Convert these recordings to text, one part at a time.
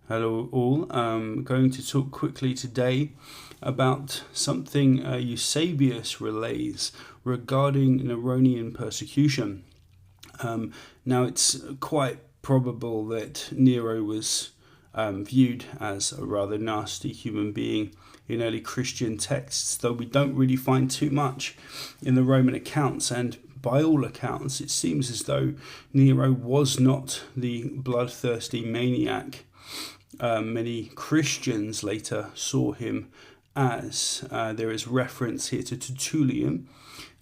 Hello all. I'm going to talk quickly today about something Eusabius relays regarding Neronian persecution. Now it's quite probable that Nero was viewed as a rather nasty human being in early Christian texts, though we don't really find too much in the Roman accounts, and by all accounts it seems as though Nero was not the bloodthirsty maniac many Christians later saw him as. There is reference here to Tertullian,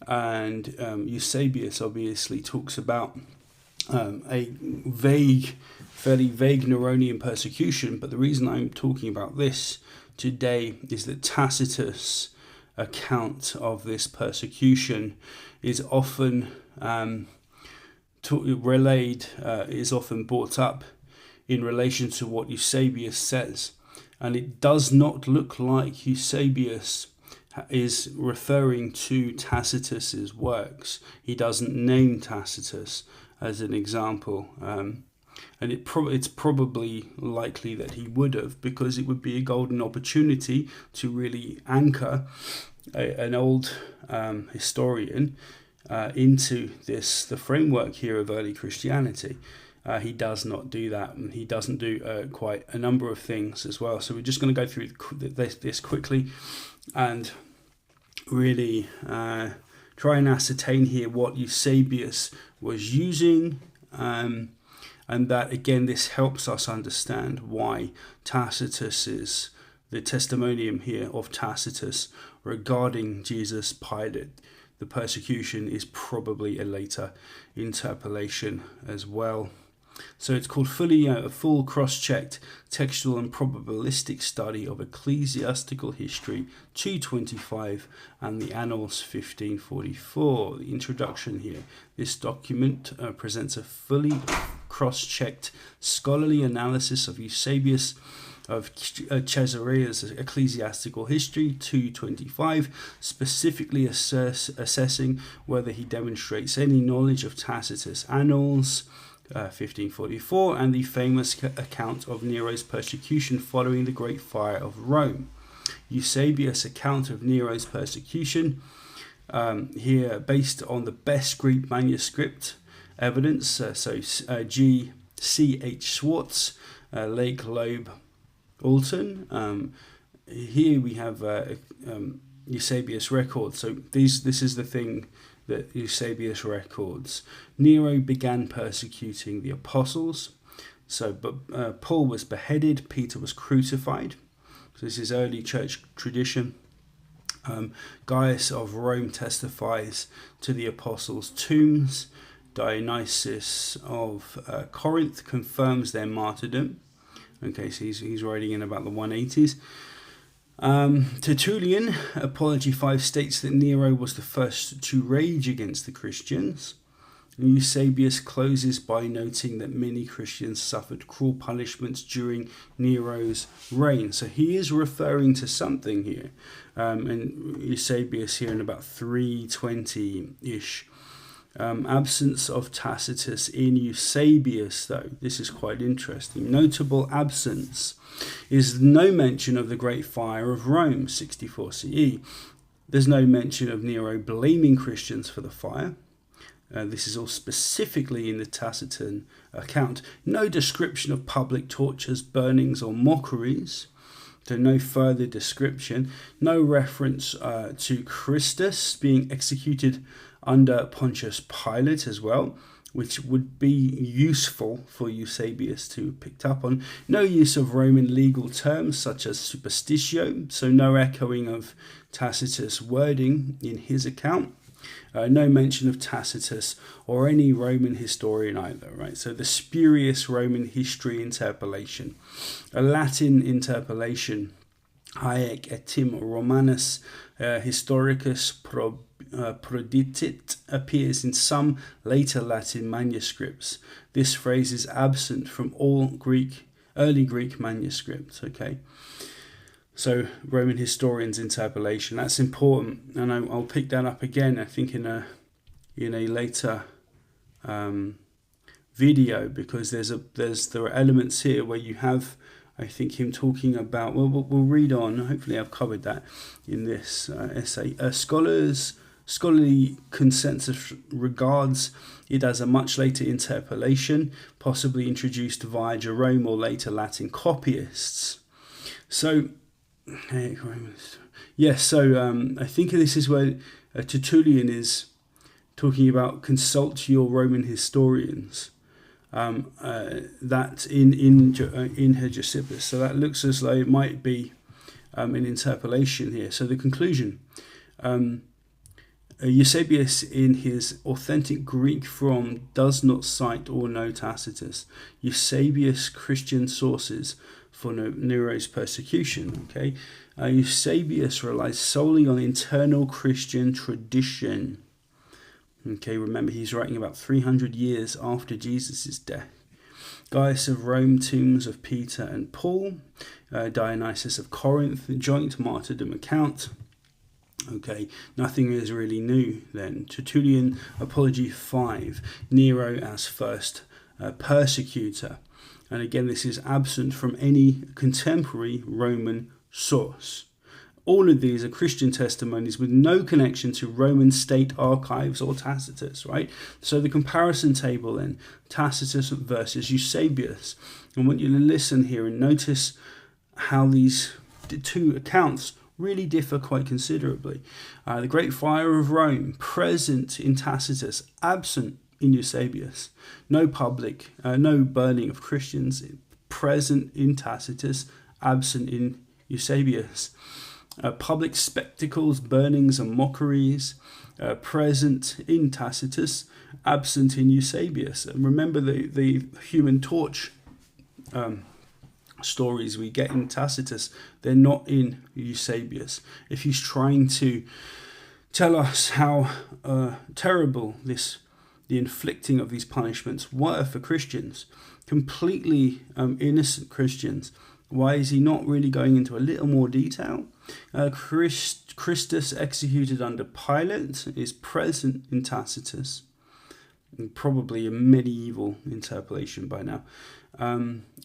and Eusabius obviously talks about a fairly vague Neronian persecution, but the reason I'm talking about this today is that Tacitus' account of this persecution is often is often brought up in relation to what Eusabius says, and it does not look like Eusabius is referring to Tacitus's works. He doesn't name Tacitus as an example, and it's probably likely that he would have, because it would be a golden opportunity to really anchor an old historian into the framework here of early Christianity. He does not do that, and he doesn't do quite a number of things as well. So we're just going to go through this quickly and really try and ascertain here what Eusabius was using, and that again this helps us understand why the testimonium here of Tacitus regarding Jesus Pilate, the persecution, is probably a later interpolation as well. So it's called a full cross-checked textual and probabilistic study of ecclesiastical history 225 and the Annals 1544. The introduction here. This document presents a fully cross-checked scholarly analysis of Eusabius of Caesarea's ecclesiastical history 225, specifically assessing whether he demonstrates any knowledge of Tacitus' Annals 1544 and the famous account of Nero's persecution following the Great Fire of Rome. Eusabius' account of Nero's persecution here based on the best Greek manuscript evidence, G. C. H. Schwartz, Lake Loeb, Alton. Here we have Eusabius records. So this is the thing that Eusabius records. Nero began persecuting the apostles. But Paul was beheaded, Peter was crucified. So this is early church tradition. Gaius of Rome testifies to the apostles' tombs. Dionysius of Corinth confirms their martyrdom. Okay, so he's writing in about the 180s. Tertullian, Apology 5, states that Nero was the first to rage against the Christians. And Eusabius closes by noting that many Christians suffered cruel punishments during Nero's reign. So he is referring to something here. And Eusabius here in about 320-ish. Absence of Tacitus in Eusabius, though. This is quite interesting. Notable absence is no mention of the Great Fire of Rome, 64 CE. There's no mention of Nero blaming Christians for the fire. This is all specifically in the Tacitan account. No description of public tortures, burnings, or mockeries. So no further description. No reference to Christus being executed under Pontius Pilate as well, which would be useful for Eusabius to have picked up on. No use of Roman legal terms such as superstitio, so no echoing of Tacitus' wording in his account. No mention of Tacitus or any Roman historian either, right? So the spurious Roman history interpolation. A Latin interpolation, Haec etim Romanus historicus proditit, appears in some later Latin manuscripts. This phrase is absent from all early Greek manuscripts. Okay, so Roman historians' interpolation, that's important, and I'll pick that up again, I think, in a later video, because there are elements here where you have I think him talking about, well, we'll read on. Hopefully I've covered that in this essay. Scholarly consensus regards it as a much later interpolation, possibly introduced via Jerome or later Latin copyists. So, yes, so I think this is where Tertullian is talking about consult your Roman historians. That in Eusabius. So that looks as though it might be an interpolation here. So the conclusion. Eusabius in his authentic Greek form does not cite or know Tacitus. Eusabius' Christian sources for Nero's persecution. Okay, Eusabius relies solely on internal Christian tradition. Okay, remember he's writing about 300 years after Jesus' death. Gaius of Rome, tombs of Peter and Paul. Dionysius of Corinth, joint martyrdom account. Okay, nothing is really new then. Tertullian, Apology 5, Nero as first persecutor. And again, this is absent from any contemporary Roman source. All of these are Christian testimonies with no connection to Roman state archives or Tacitus, right? So the comparison table then, Tacitus versus Eusabius. I want you to listen here and notice how these two accounts really differ quite considerably. The Great Fire of Rome, present in Tacitus, absent in Eusabius. No burning of Christians, present in Tacitus, absent in Eusabius. Public spectacles, burnings and mockeries, present in Tacitus, absent in Eusabius. And remember the Human Torch stories we get in Tacitus, they're not in Eusabius. If he's trying to tell us how terrible the inflicting of these punishments were for Christians, completely innocent Christians, why is he not really going into a little more detail? Christus executed under Pilate is present in Tacitus, probably a medieval interpolation by now.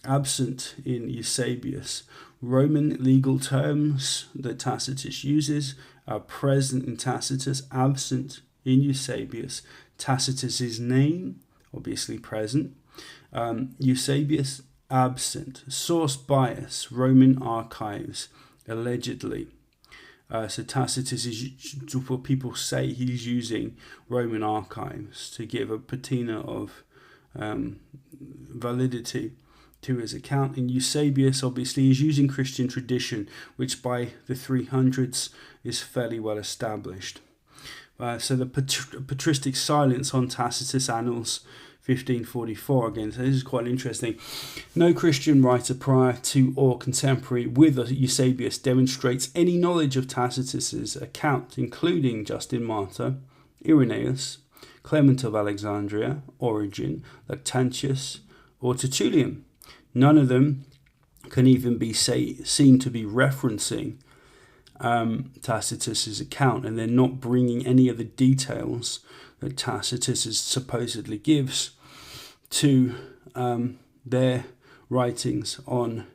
Absent in Eusabius. Roman legal terms that Tacitus uses are present in Tacitus, absent in Eusabius. Tacitus's name, obviously present. Eusabius, absent. Source bias, Roman archives, allegedly. So Tacitus is what people say he's using Roman archives to give a patina of validity to his account. In Eusabius, obviously, is using Christian tradition, which by the 300s is fairly well established. So the patristic silence on Tacitus Annals 1544 again. So this is quite interesting. No Christian writer prior to or contemporary with Eusabius demonstrates any knowledge of Tacitus's account, including Justin Martyr, Irenaeus, Clement of Alexandria, Origen, Lactantius, or Tertullian. None of them can even be seen to be referencing Tacitus's account, and they're not bringing any of the details that Tacitus supposedly gives to their writings on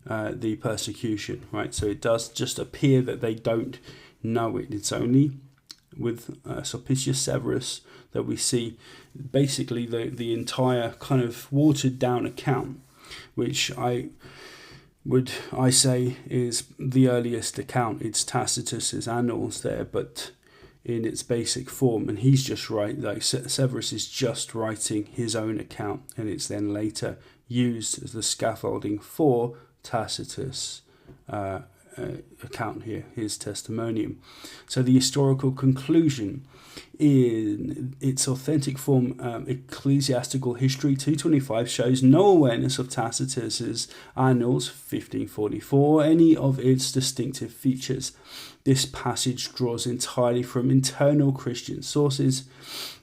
the persecution, right? So it does just appear that they don't know it. It's only with Sulpicius Severus that we see basically the entire kind of watered down account, which I say is the earliest account. It's Tacitus's Annals there, but in its basic form, and he's just Severus is just writing his own account, and it's then later used as the scaffolding for Tacitus' account here, his testimonium. So the historical conclusion in its authentic form, Ecclesiastical History 225 shows no awareness of Tacitus's Annals 1544, any of its distinctive features. This passage draws entirely from internal Christian sources.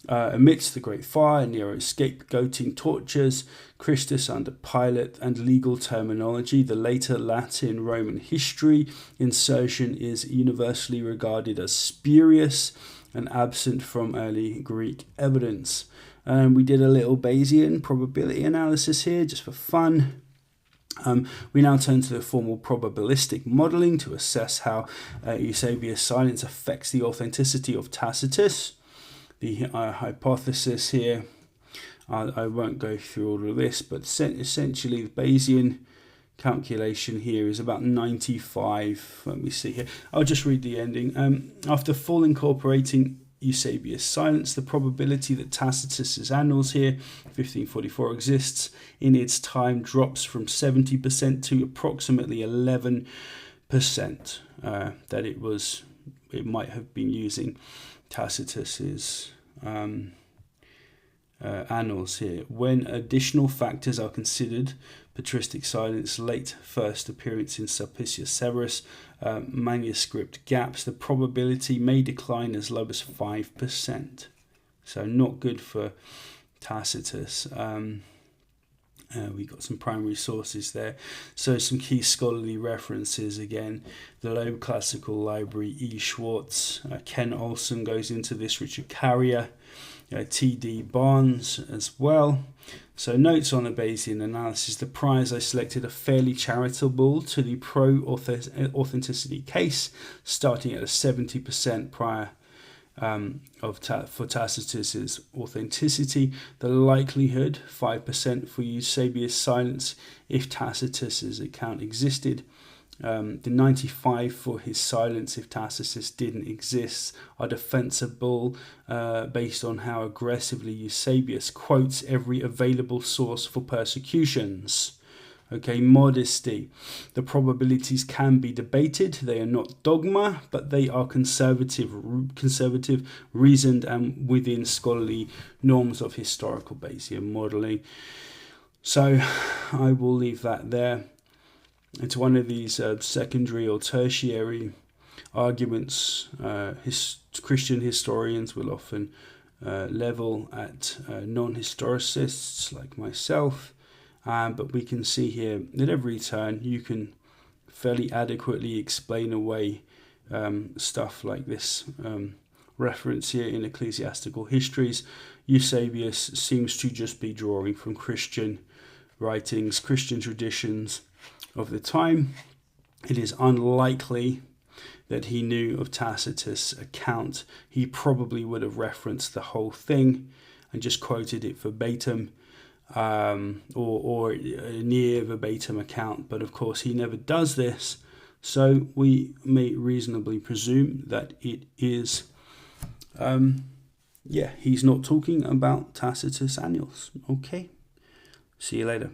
Amidst the Great Fire, Nero's scapegoating tortures, Christus under Pilate, and legal terminology, the later Latin Roman history insertion is universally regarded as spurious and absent from early Greek evidence. We did a little Bayesian probability analysis here just for fun. We now turn to the formal probabilistic modelling to assess how Eusabius' silence affects the authenticity of Tacitus. The hypothesis here, I won't go through all of this, but essentially the Bayesian calculation here is about 95. Let me see here. I'll just read the ending. After full incorporating Eusabius' silence, the probability that Tacitus's annals here, 1544, exists in its time drops from 70% to approximately 11%. That it might have been using Tacitus's annals here. When additional factors are considered, patristic silence, late first appearance in Sulpicius Severus, manuscript gaps, the probability may decline as low as 5%. So not good for Tacitus. We got some primary sources there. So some key scholarly references again. The Loeb Classical Library, E. Schwartz, Ken Olson goes into this, Richard Carrier, T.D. Barnes as well. So notes on the Bayesian analysis. The priors I selected are fairly charitable to the pro-authenticity case, starting at a 70% prior for Tacitus's authenticity. The likelihood, 5% for Eusabius' silence if Tacitus's account existed. The 95 for his silence if Tacitus didn't exist are defensible based on how aggressively Eusabius quotes every available source for persecutions. Okay, modesty. The probabilities can be debated. They are not dogma, but they are conservative, reasoned, and within scholarly norms of historical Bayesian modelling. So I will leave that there. It's one of these secondary or tertiary arguments Christian historians will often level at non-historicists like myself. But we can see here at every turn you can fairly adequately explain away stuff like this. Reference here in Ecclesiastical Histories, Eusabius seems to just be drawing from Christian writings, Christian traditions of the time. It is unlikely that he knew of Tacitus' account. He probably would have referenced the whole thing and just quoted it verbatim, or a near verbatim account, but of course he never does this, so we may reasonably presume that it is he's not talking about Tacitus' annals. Okay, see you later.